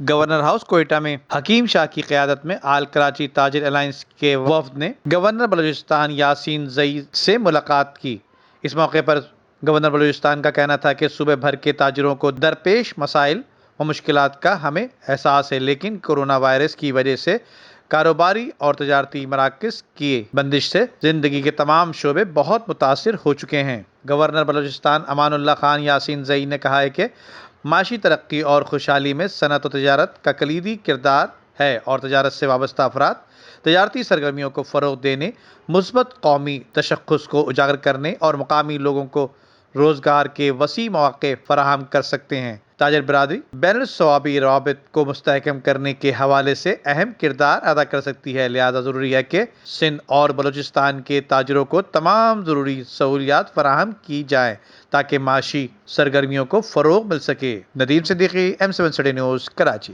Governor house Quetta میں حکیم شاہ کی قیادت میں آل کراچی تاجر الائنس کے وفد نے گورنر بلوچستان یاسین زئی سے ملاقات کی۔ اس موقع پر گورنر بلوچستان کا کہنا تھا کہ صوبے بھر کے تاجروں کو درپیش مسائل و مشکلات کا ہمیں احساس ہے، لیکن کورونا وائرس کی وجہ سے کاروباری اور تجارتی مراکز کی بندش سے زندگی کے تمام شعبے بہت متاثر ہو چکے ہیں۔ گورنر بلوچستان امان اللہ خان یاسین زئی نے کہا ہے کہ معاشی ترقی اور خوشحالی میں صنعت و تجارت کا کلیدی کردار ہے اور تجارت سے وابستہ افراد تجارتی سرگرمیوں کو فروغ دینے، مثبت قومی تشخص کو اجاگر کرنے اور مقامی لوگوں کو روزگار کے وسیع مواقع فراہم کر سکتے ہیں۔ تاجر برادری بین الاصوابی روابط کو مستحکم کرنے کے حوالے سے اہم کردار ادا کر سکتی ہے، لہذا ضروری ہے کہ سندھ اور بلوچستان کے تاجروں کو تمام ضروری سہولیات فراہم کی جائیں تاکہ معاشی سرگرمیوں کو فروغ مل سکے۔ Nadeem Siddiqui, M7 news, Karachi.